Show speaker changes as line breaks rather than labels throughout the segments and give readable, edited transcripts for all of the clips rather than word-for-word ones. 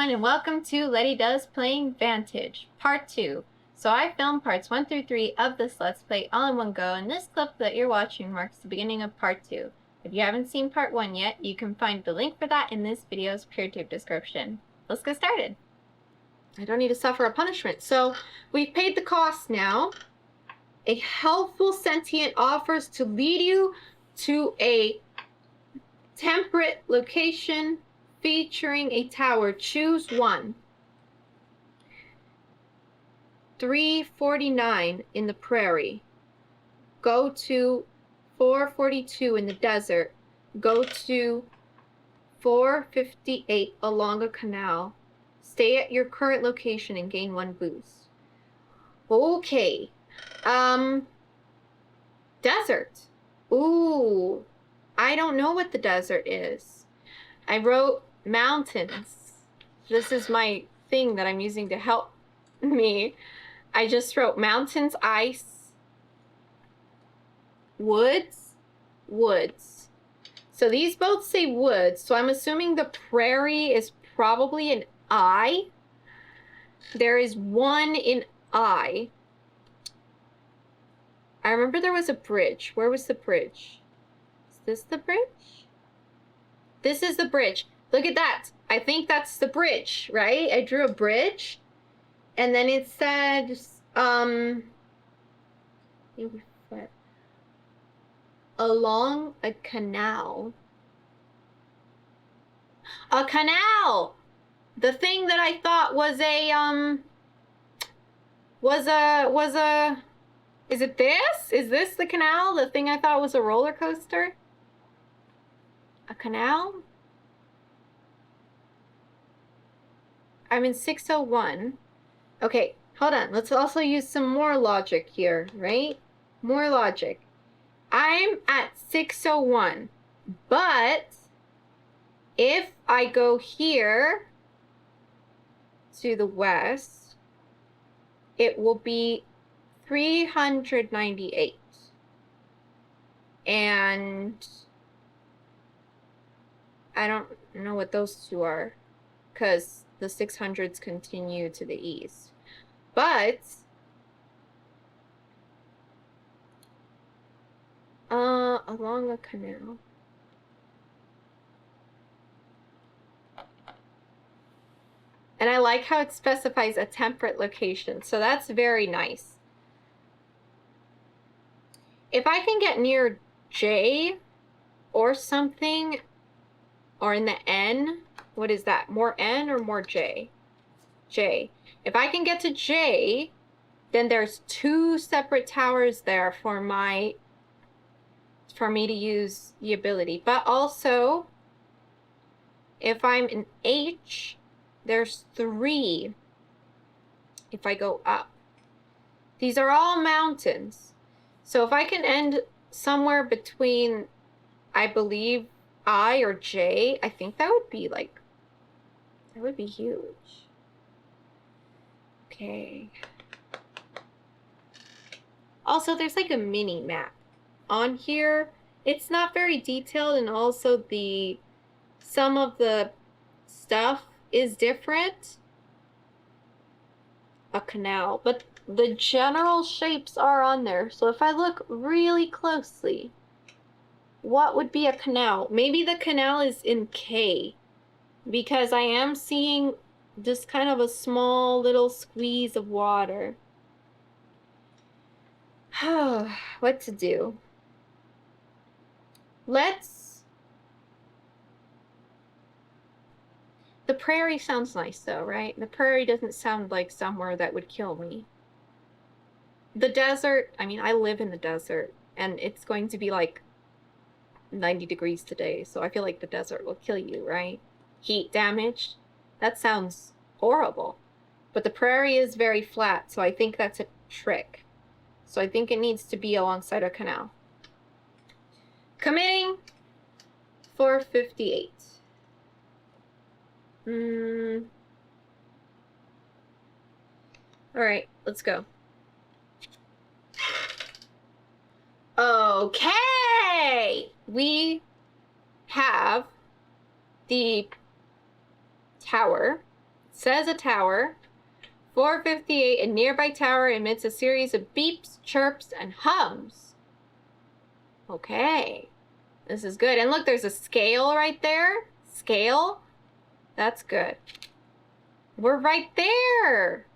everyone, and welcome to Letty Does Playing Vantage, Part 2. So I filmed parts 1 through 3 of this Let's Play all in one go, and this clip that you're watching marks the beginning of Part 2. If you haven't seen Part 1 yet, you can find the link for that in this video's PeerTube description. Let's get started. I don't need to suffer a punishment. So we've paid the cost now. A helpful sentient offers to lead you to a temperate location featuring a tower. Choose one. 349 in the prairie. Go to 442 in the desert. Go to 458 along a canal. Stay at your current location and gain 1 boost. Okay. Desert. Ooh. I don't know what the desert is. I wrote mountains. This is my thing that I'm using to help me. I just wrote mountains, ice, woods. So these both say woods, so I'm assuming the prairie is probably an I. There is one in I. I remember there was a bridge. Where was the bridge? Is this the bridge? This is the bridge. Look at that. I think that's the bridge, right? I drew a bridge. And then it said, along a canal. A canal! The thing that I thought was is it this? Is this the canal? The thing I thought was a roller coaster? A canal? I'm in 601. Okay, hold on. Let's also use some more logic here, right? More logic. I'm at 601, but if I go here to the west, it will be 398. And I don't know what those two are, because the 600s continue to the east. But along a canal. And I like how it specifies a temperate location, so that's very nice. If I can get near J or something, or in the N, what is that? More N or more J? J. If I can get to J, then there's 2 separate towers there for me to use the ability. But also, if I'm in H, there's 3 if I go up. These are all mountains. So if I can end somewhere between, I believe, I or J, I think that would be like, that would be huge. Okay. Also, there's like a mini map on here. It's not very detailed, and also some of the stuff is different. A canal, but the general shapes are on there. So if I look really closely, what would be a canal? Maybe the canal is in K, because I am seeing just kind of a small little squeeze of water. What to do? The prairie sounds nice though, right? The prairie doesn't sound like somewhere that would kill me. The desert, I mean, I live in the desert, and it's going to be like 90 degrees today, so I feel like the desert will kill you, right? Heat damage? That sounds horrible. But the prairie is very flat, so I think that's a trick. So I think it needs to be alongside a canal. Committing 458. Alright, let's go. Okay! We have the tower says a tower. 458, a nearby tower emits a series of beeps, chirps, and hums. Okay. This is good. And look, there's a scale right there. Scale. That's good. We're right there.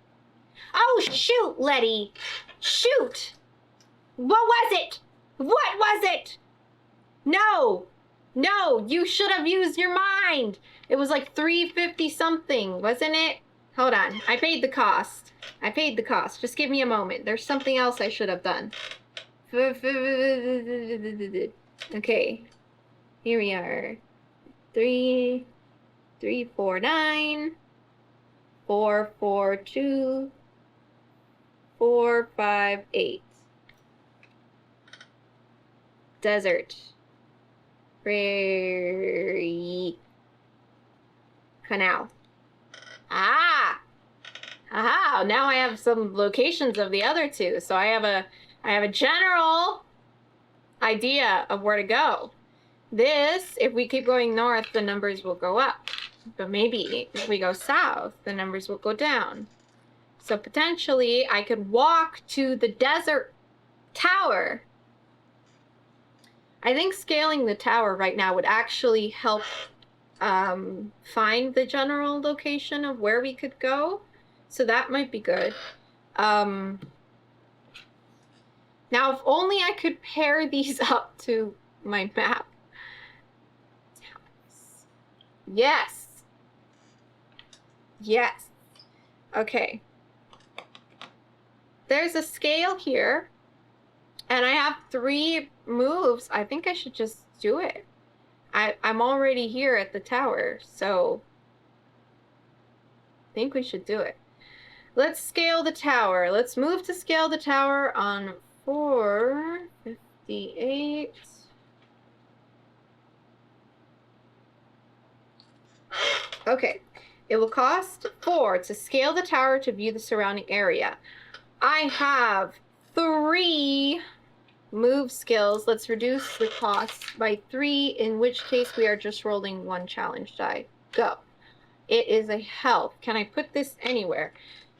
Oh, shoot, Letty. Shoot. What was it? What was it? No. No, you should have used your mind. It was like 350 something, wasn't it? Hold on. I paid the cost. I paid the cost. Just give me a moment. There's something else I should have done. Okay. Here we are. 349 442 458. Desert. Prairie. Canal. Ah! Aha! Now I have some locations of the other two. So I have a general idea of where to go. This, if we keep going north, the numbers will go up. But maybe if we go south, the numbers will go down. So potentially I could walk to the desert tower. I think scaling the tower right now would actually help find the general location of where we could go. So that might be good. Now, if only I could pair these up to my map. Yes. Yes. Okay. There's a scale here. And I have 3 moves. I think I should just do it. I'm already here at the tower, so I think we should do it. Let's scale the tower. Let's move to scale the tower on 458. Okay. It will cost 4 to scale the tower to view the surrounding area. I have 3 move skills. Let's reduce the cost by 3, in which case we are just rolling 1 challenge die. Go. It is a health. Can I put this anywhere?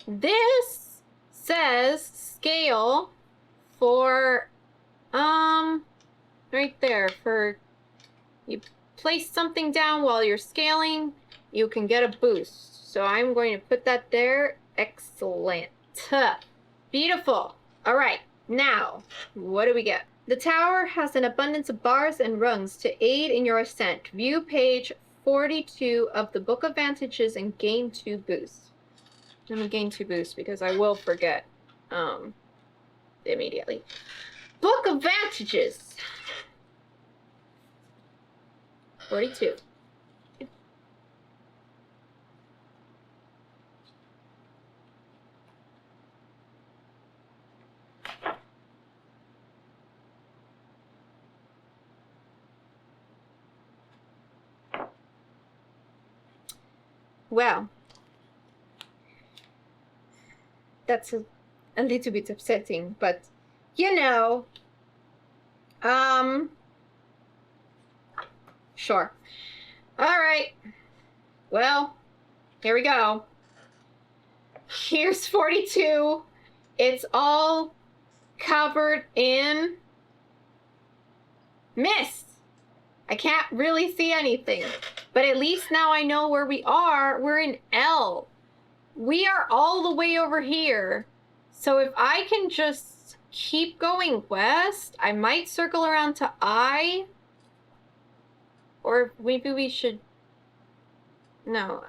This says scale for, right there, for you place something down while you're scaling, you can get a boost. So I'm going to put that there. Excellent. Beautiful. All right. Now, what do we get? The tower has an abundance of bars and rungs to aid in your ascent. View page 42 of the Book of Vantages and gain 2 boosts. Let me gain 2 boosts because I will forget immediately. Book of Vantages. 42. Well, that's a little bit upsetting, but you know, sure. All right. Well, here we go. Here's 42. It's all covered in mist. I can't really see anything, but at least now I know where we are. We're in L. We are all the way over here. So if I can just keep going west, I might circle around to I. Or maybe we should... No.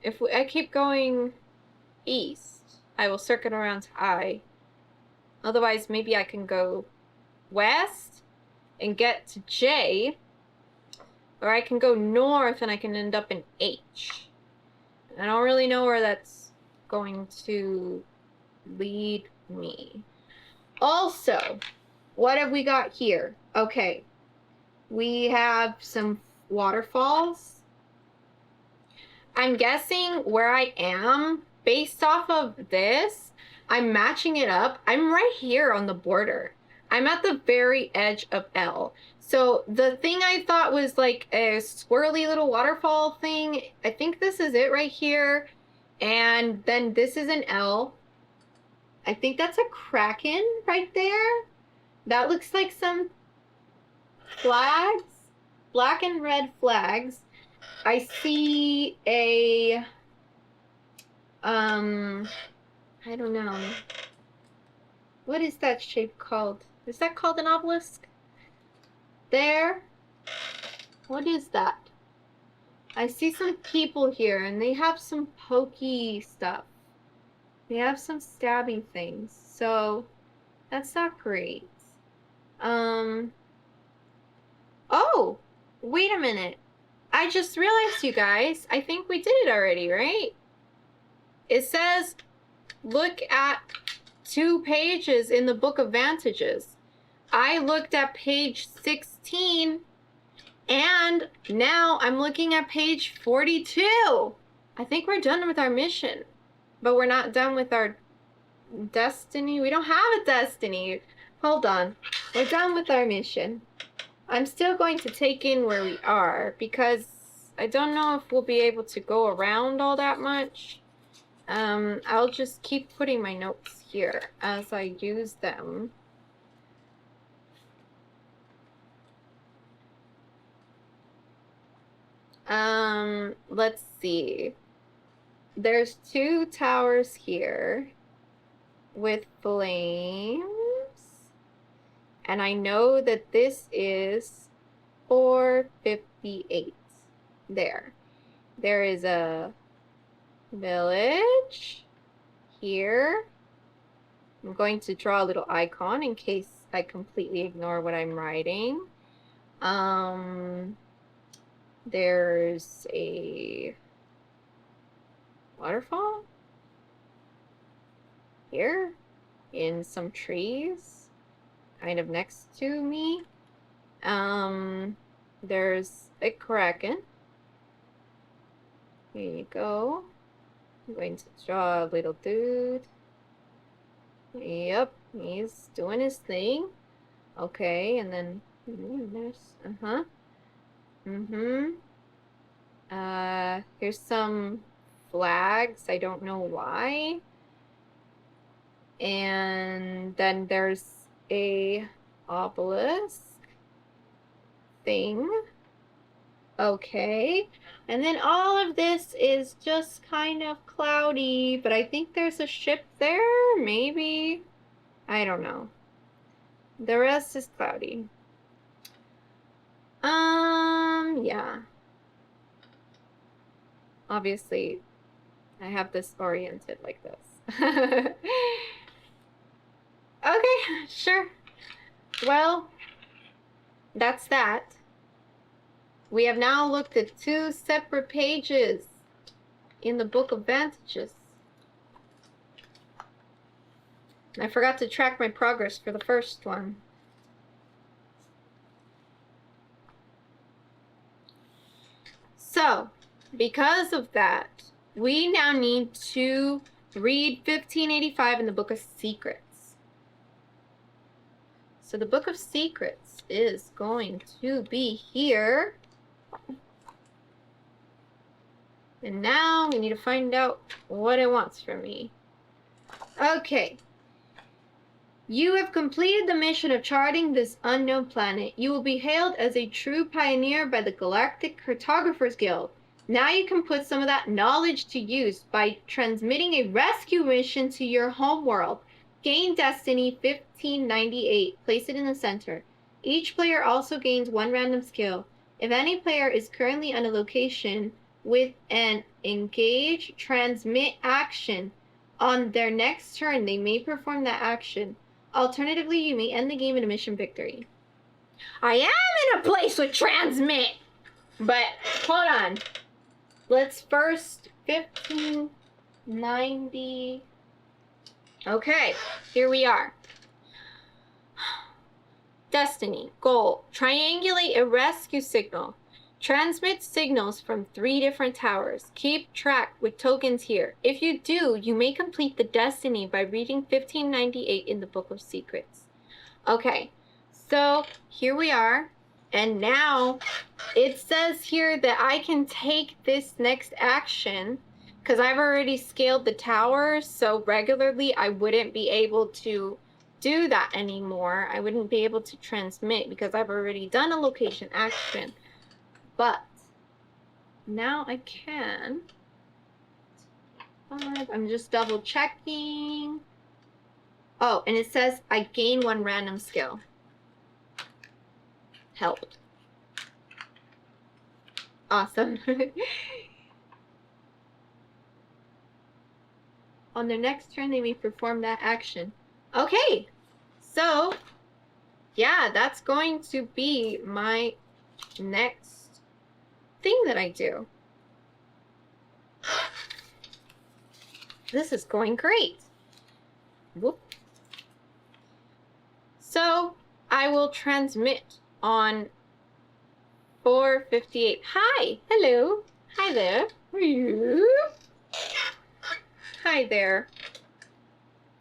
If I keep going east, I will circle around to I. Otherwise, maybe I can go west and get to J. Or I can go north and I can end up in H. I don't really know where that's going to lead me. Also, what have we got here? Okay. We have some waterfalls. I'm guessing where I am, based off of this, I'm matching it up. I'm right here on the border. I'm at the very edge of L. So the thing I thought was like a swirly little waterfall thing, I think this is it right here. And then this is an L. I think that's a kraken right there. That looks like some flags, black and red flags. I see a, I don't know. What is that shape called? Is that called an obelisk? There. What is that? I see some people here and they have some pokey stuff. They have some stabby things. So that's not great. Oh, wait a minute. I just realized, you guys, I think we did it already, right? It says, look at 2 pages in the Book of Vantages. I looked at page 16, and now I'm looking at page 42. I think we're done with our mission, but we're not done with our destiny. We don't have a destiny. Hold on. We're done with our mission. I'm still going to take in where we are because I don't know if we'll be able to go around all that much. I'll just keep putting my notes here as I use them. Let's see. There's 2 towers here with flames. And I know that this is 458. There. There is a village here. I'm going to draw a little icon in case I completely ignore what I'm writing. There's a waterfall here in some trees kind of next to me. There's a kraken. Here you go. I'm going to draw a little dude. Yep, he's doing his thing. Okay, and then there's here's some flags. I don't know why. And then there's a obelisk thing. Okay. And then all of this is just kind of cloudy, but I think there's a ship there, maybe. I don't know. The rest is cloudy. Yeah. Obviously, I have this oriented like this. Okay, sure. Well, that's that. We have now looked at 2 separate pages in the Book of Vantages. I forgot to track my progress for the first one. So, because of that, we now need to read 1585 in the Book of Secrets. So the Book of Secrets is going to be here. And now we need to find out what it wants from me. Okay. You have completed the mission of charting this unknown planet. You will be hailed as a true pioneer by the Galactic Cartographers Guild. Now you can put some of that knowledge to use by transmitting a rescue mission to your homeworld. Gain Destiny 1598. Place it in the center. Each player also gains 1 random skill. If any player is currently on a location with an engage transmit action, on their next turn they may perform that action. Alternatively, you may end the game in a mission victory. I am in a place with transmit! But, hold on. Let's first 1590. Okay, here we are. Destiny. Goal. Triangulate a rescue signal. Transmit signals from 3 different towers. Keep track with tokens here. If you do, you may complete the destiny by reading 1598 in the Book of Secrets. Okay, so here we are. And now it says here that I can take this next action because I've already scaled the tower, so regularly I wouldn't be able to do that anymore. I wouldn't be able to transmit because I've already done a location action. But now I can. I'm just double checking. Oh, and it says I gain 1 random skill. Helped. Awesome. On their next turn, they may perform that action. Okay, so yeah, that's going to be my next thing that I do. This is going great. Whoop. So I will transmit on 458. Hi, hello. Hi there. Hi there.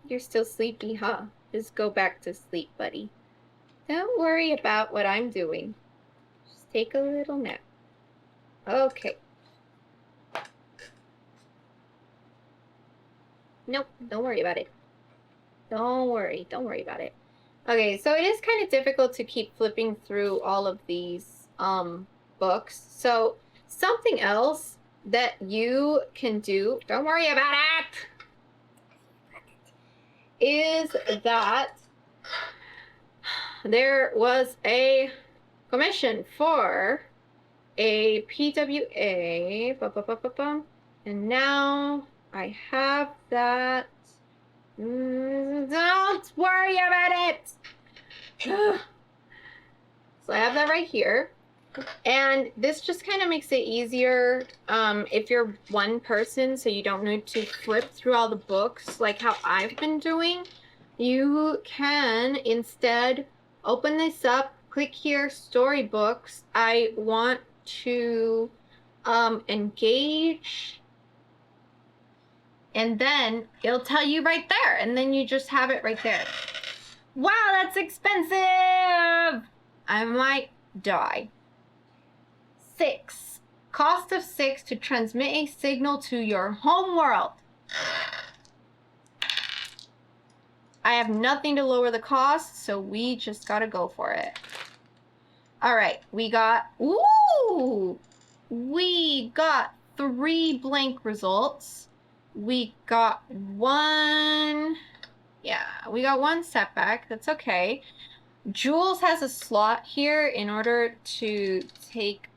You're still sleepy, huh? Just go back to sleep, buddy. Don't worry about what I'm doing. Just take a little nap. Okay. Nope, don't worry about it. Don't worry about it. Okay, so it is kind of difficult to keep flipping through all of these books. So something else that you can do, don't worry about it, is that there was a commission for a PWA, and now I have that. Don't worry about it. So I have that right here. And this just kind of makes it easier if you're one person, so you don't need to flip through all the books like how I've been doing. You can instead open this up, click here, storybooks. I want to engage, and then it'll tell you right there, and then you just have it right there. Wow, that's expensive! I might die. 6. Cost of 6 to transmit a signal to your home world. I have nothing to lower the cost, so we just gotta go for it. Alright, we got... Ooh! We got 3 blank results. We got 1... Yeah, we got 1 setback. That's okay. Jules has a slot here in order to take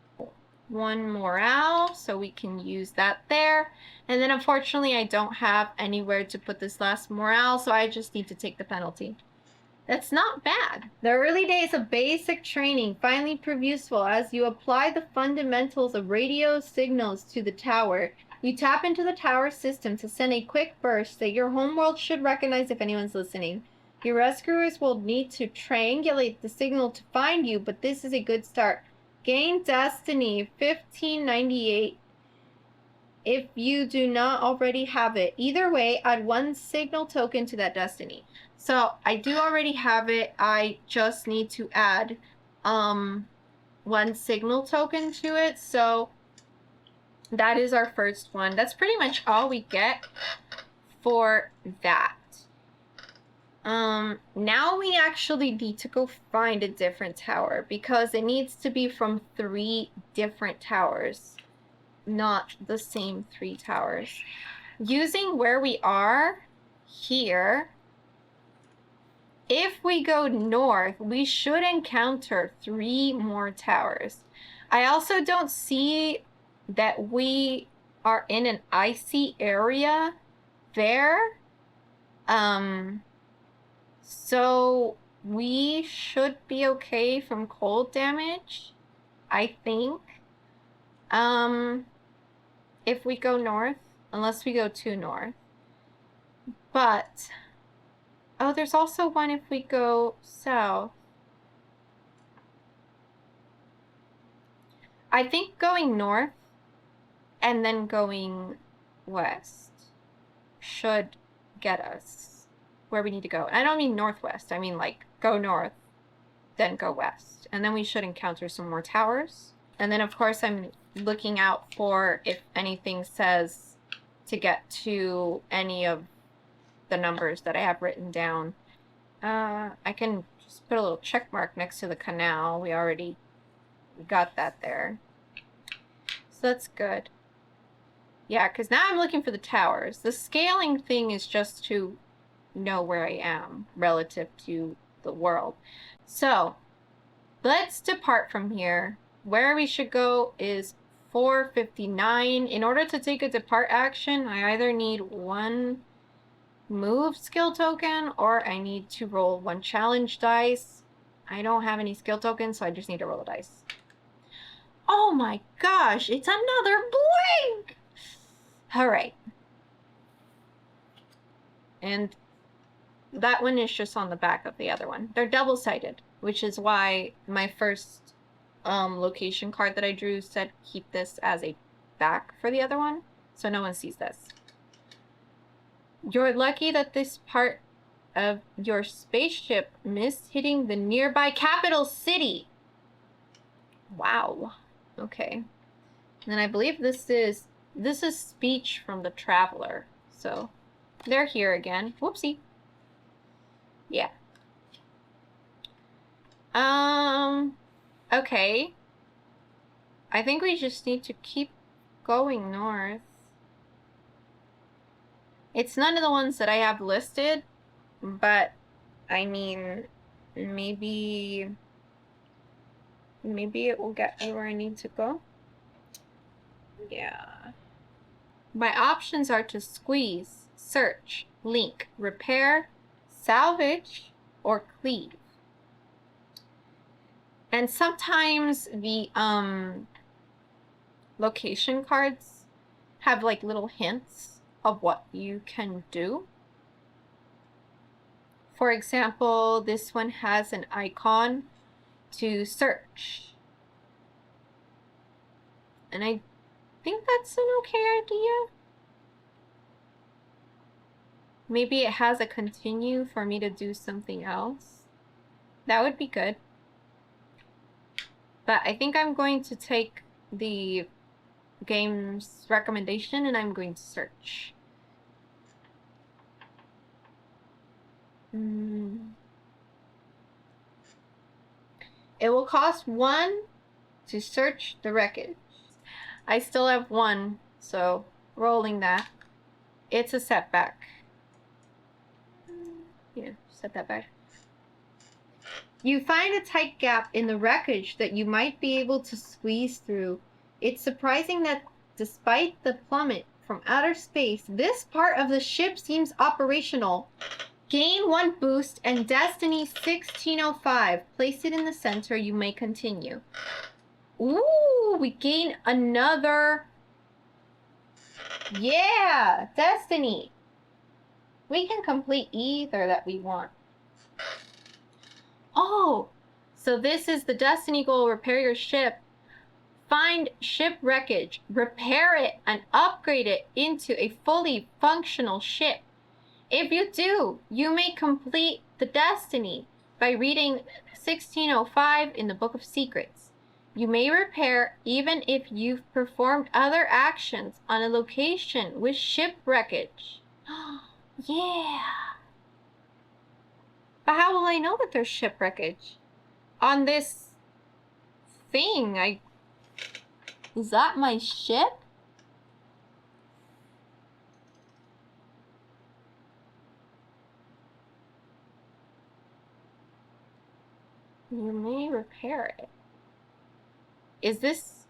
1 morale, so we can use that there. And then unfortunately I don't have anywhere to put this last morale, so I just need to take the penalty. That's not bad. The early days of basic training finally prove useful as you apply the fundamentals of radio signals to the tower. You tap into the tower system to send a quick burst that your homeworld should recognize if anyone's listening. Your rescuers will need to triangulate the signal to find you, but this is a good start. Gain Destiny 1598 if you do not already have it. Either way, add 1 signal token to that Destiny. So I do already have it. I just need to add 1 signal token to it. So that is our first one. That's pretty much all we get for that. Now we actually need to go find a different tower because it needs to be from 3 different towers, not the same 3 towers. Using where we are here, if we go north, we should encounter 3 more towers. I also don't see that we are in an icy area there. So we should be okay from cold damage, I think. If we go north, unless we go too north. But, oh, there's also one if we go south. I think going north and then going west should get us where we need to go. I don't mean northwest. I mean like go north, then go west. And then we should encounter some more towers. And then of course I'm looking out for if anything says to get to any of the numbers that I have written down. I can just put a little check mark next to the canal. We already got that there. So that's good. Yeah, because now I'm looking for the towers. The scaling thing is just to know where I am relative to the world. So let's depart from here. Where we should go is 459. In order to take a depart action, I either need 1 move skill token or I need to roll 1 challenge dice. I don't have any skill tokens, so I just need to roll a dice. Oh my gosh, it's another blank! Alright. And that one is just on the back of the other one. They're double-sided, which is why my first location card that I drew said keep this as a back for the other one, so no one sees this. You're lucky that this part of your spaceship missed hitting the nearby capital city. Wow. Okay. And I believe this is speech from the traveler. So they're here again. Whoopsie. Yeah. Okay. I think we just need to keep going north. It's none of the ones that I have listed, but I mean, maybe it will get me where I need to go. Yeah. My options are to squeeze, search, link, repair, salvage, or cleave. And sometimes the location cards have like little hints of what you can do. For example, this one has an icon to search. And I think that's an okay idea. Maybe it has a continue for me to do something else. That would be good. But I think I'm going to take the game's recommendation and I'm going to search. It will cost 1 to search the wreckage. I still have 1, so rolling that. It's a setback. Yeah, set that back. You find a tight gap in the wreckage that you might be able to squeeze through. It's surprising that despite the plummet from outer space, this part of the ship seems operational. Gain 1 boost and Destiny 1605. Place it in the center. You may continue. Ooh, we gain another. Yeah, Destiny. We can complete either that we want. Oh, so this is the Destiny goal. Repair your ship. Find ship wreckage, repair it, and upgrade it into a fully functional ship. If you do, you may complete the Destiny by reading 1605 in the Book of Secrets. You may repair even if you've performed other actions on a location with ship wreckage. Yeah. But how will I know that there's ship wreckage? On this thing, is that my ship? You may repair it. Is this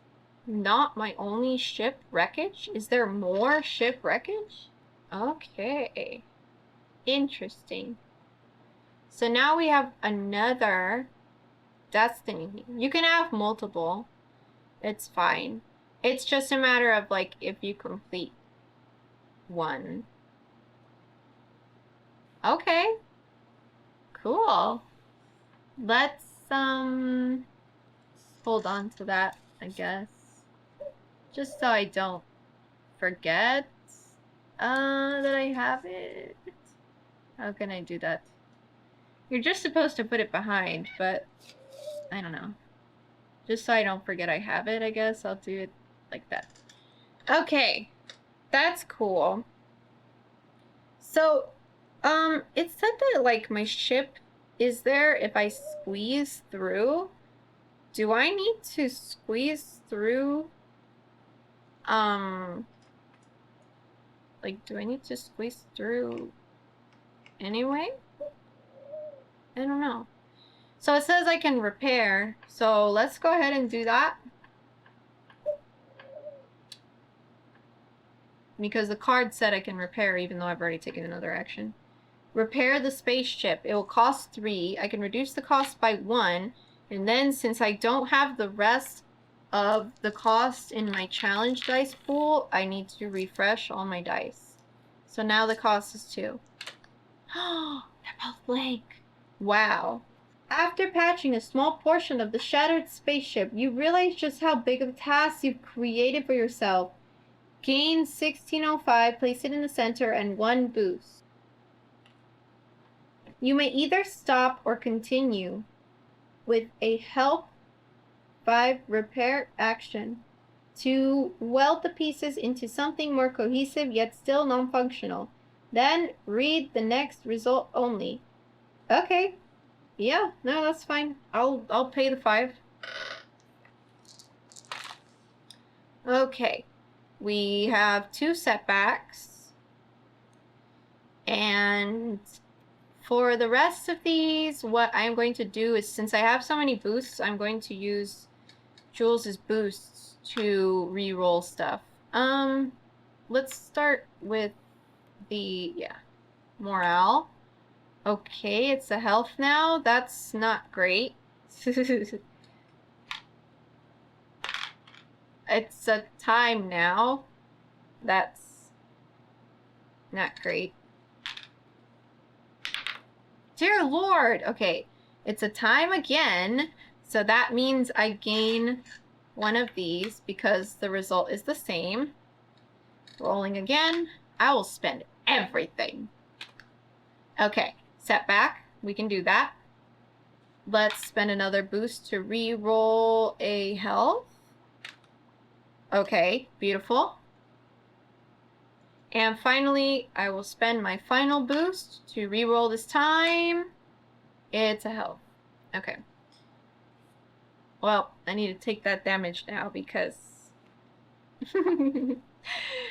not my only ship wreckage? Is there more ship wreckage? Okay. Interesting. So now we have another Destiny. You can have multiple. It's fine. It's just a matter of like if you complete 1. Okay. Cool. Let's hold on to that, I guess. Just so I don't forget that I have it. How can I do that? You're just supposed to put it behind, but I don't know. Just so I don't forget I have it, I guess I'll do it like that. Okay. That's cool. So, it said that, like, my ship is there if I squeeze through. Do I need to squeeze through? Like, do I need to squeeze through anyway? I don't know. So it says I can repair. So let's go ahead and do that. Because the card said I can repair even though I've already taken another action. Repair the spaceship. It will cost 3. I can reduce the cost by 1. And then since I don't have the rest of the cost in my challenge dice pool, I need to refresh all my dice. So now the cost is 2. Oh, they're both blank. Wow. After patching a small portion of the shattered spaceship, you realize just how big of a task you've created for yourself. Gain 1605, place it in the center, and 1 boost. You may either stop or continue with a help 5 repair action to weld the pieces into something more cohesive yet still non-functional. Then read the next result only. Okay. Yeah, no, that's fine. I'll pay the 5. Okay. We have 2 setbacks. And for the rest of these, what I'm going to do is, since I have so many boosts, I'm going to use Jules' boosts to re-roll stuff. Let's start with the, morale. Okay, it's a health now. That's not great. It's a time now. That's not great. Dear Lord! Okay, it's a time again. So that means I gain 1 of these because the result is the same. Rolling again. I will spend everything. Okay, setback. We can do that. Let's spend another boost to re-roll a health. Okay, beautiful. And finally, I will spend my final boost to re-roll this time. It's a health. Okay. Well, I need to take that damage now because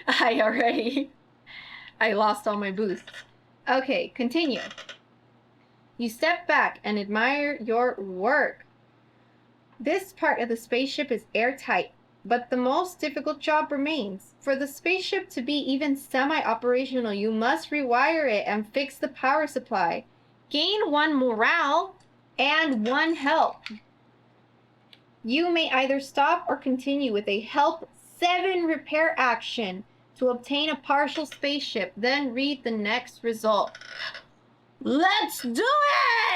I lost all my boosts. Okay, continue. You step back and admire your work. This part of the spaceship is airtight, but the most difficult job remains. For the spaceship to be even semi-operational, you must rewire it and fix the power supply. Gain 1 morale and 1 help. You may either stop or continue with a help 7 repair action to obtain a partial spaceship, then read the next result. Let's do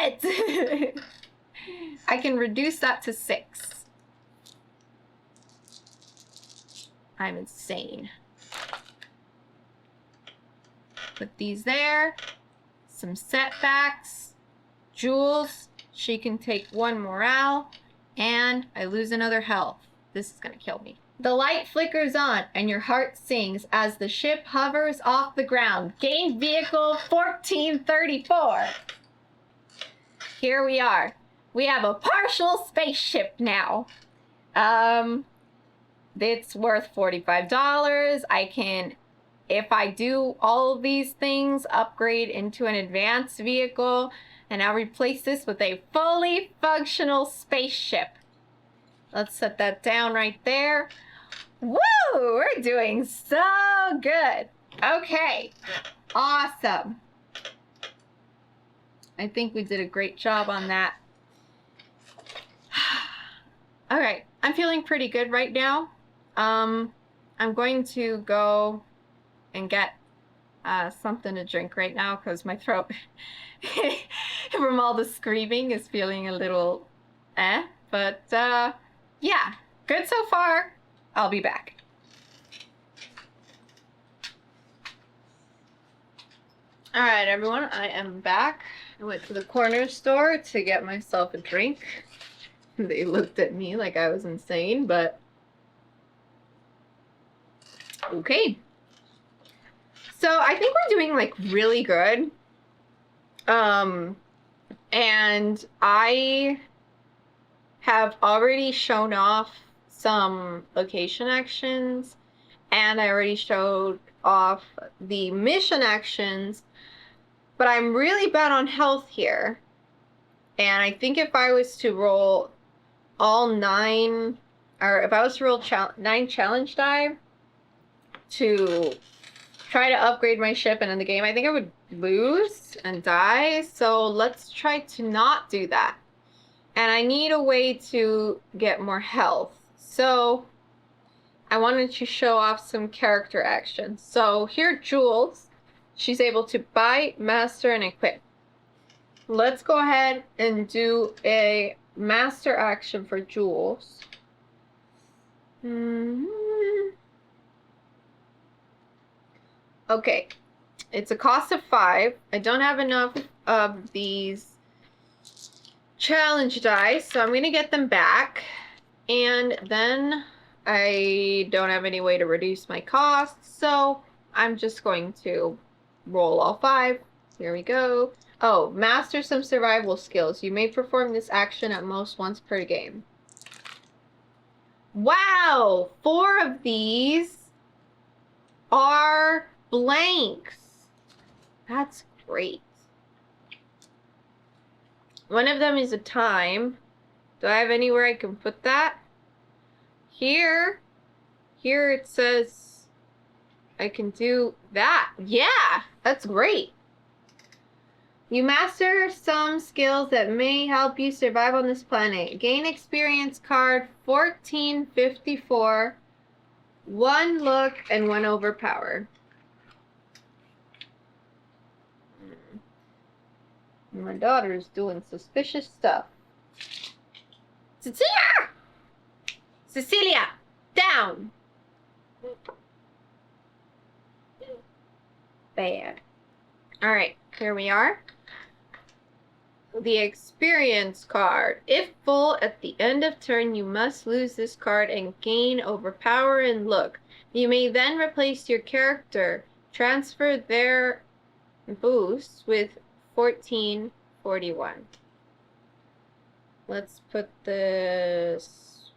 it! I can reduce that to 6. I'm insane. Put these there. Some setbacks. Jules, she can take 1 morale. And I lose another health. This is gonna kill me. The light flickers on and your heart sings as the ship hovers off the ground. Gain vehicle 1434. Here we are. We have a partial spaceship now. It's worth $45. I can, if I do all of these things, upgrade into an advanced vehicle, and I'll replace this with a fully functional spaceship. Let's set that down right there. Woo! We're doing so good. Okay. Awesome. I think we did a great job on that. All right. I'm feeling pretty good right now. I'm going to go and get something to drink right now because my throat from all the screaming is feeling a little but yeah, good so far. I'll be back. All right, everyone, I am back. I went to the corner store to get myself a drink. They looked at me like I was insane, but okay. So I think we're doing like really good. And I have already shown off some location actions, and I already showed off the mission actions, but I'm really bad on health here. And I think if I was to roll all 9, or if I was to roll 9 challenge die to try to upgrade my ship and end the game, I think I would lose and die. So let's try to not do that. And I need a way to get more health. So I wanted to show off some character actions. So here, Jules, she's able to buy, master, and equip. Let's go ahead and do a master action for Jules. Okay, it's a cost of 5. I don't have enough of these challenge dice, so I'm going to get them back. And then I don't have any way to reduce my costs, so I'm just going to roll all 5. Here we go. Oh, master some survival skills. You may perform this action at most once per game. Wow! 4 of these are blanks. That's great. One of them is a time. Do I have anywhere I can put that? Here it says I can do that. Yeah, that's great. You master some skills that may help you survive on this planet. Gain experience card 1454. 1 look and 1 overpower. My daughter's doing suspicious stuff. Cecilia! Cecilia! Down! Bad. Alright, here we are. The experience card. If full at the end of turn, you must lose this card and gain overpower and look. You may then replace your character. Transfer their boost with 1441. Let's put this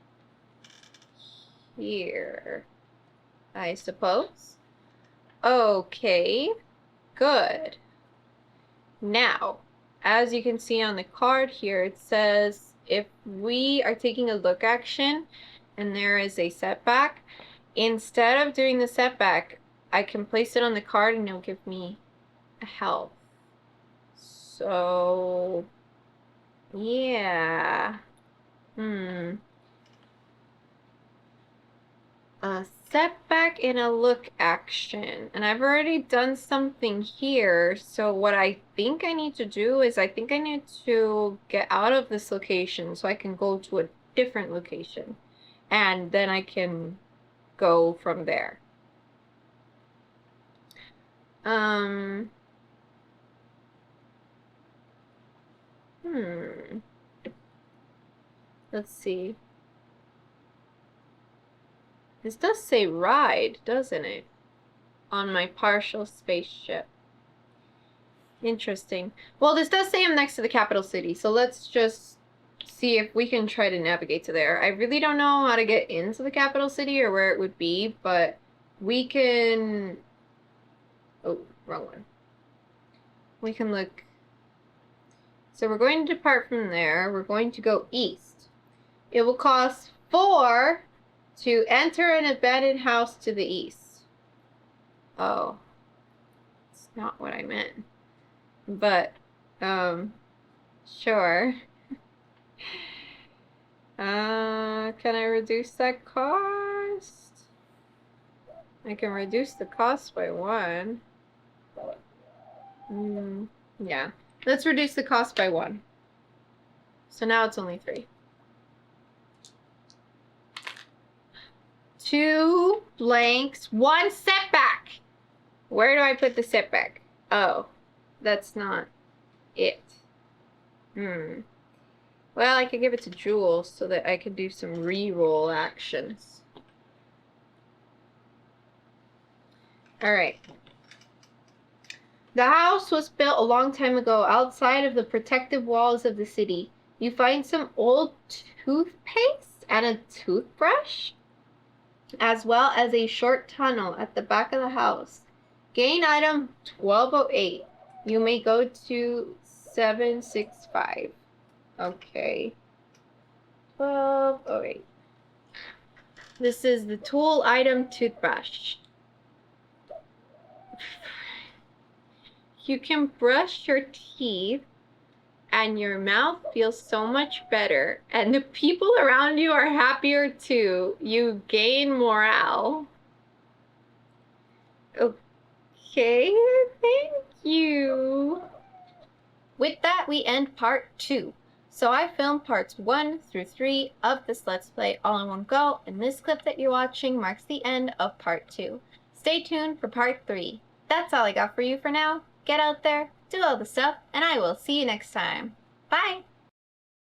here, I suppose. Okay, good. Now, as you can see on the card here, it says if we are taking a look action and there is a setback, instead of doing the setback, I can place it on the card and it'll give me a health. So, yeah. A setback in a look action. And I've already done something here. So what I think I need to do is I think I need to get out of this location so I can go to a different location. And then I can go from there. Let's see. This does say ride, doesn't it? On my partial spaceship. Interesting. Well, this does say I'm next to the capital city, so let's just see if we can try to navigate to there. I really don't know how to get into the capital city or where it would be, but we can... Oh, wrong one. We can look... So we're going to depart from there. We're going to go east. It will cost 4 to enter an abandoned house to the east. Oh. It's not what I meant. But, sure. Can I reduce that cost? I can reduce the cost by 1. Yeah. Let's reduce the cost by 1. So now it's only 3. 2 blanks, 1 setback. Where do I put the setback? Oh, that's not it. Well, I could give it to Jules so that I could do some re-roll actions. Alright. The house was built a long time ago outside of the protective walls of the city. You find some old toothpaste and a toothbrush, as well as a short tunnel at the back of the house. Gain item 1208. You may go to 765. Okay. 1208. This is the tool item toothbrush. You can brush your teeth and your mouth feels so much better, and the people around you are happier too. You gain morale. Okay, thank you. With that, we end part 2. So I filmed parts 1 through 3 of this Let's Play all in one go, and this clip that you're watching marks the end of part 2. Stay tuned for part 3. That's all I got for you for now. Get out there, do all the stuff, and I will see you next time. Bye!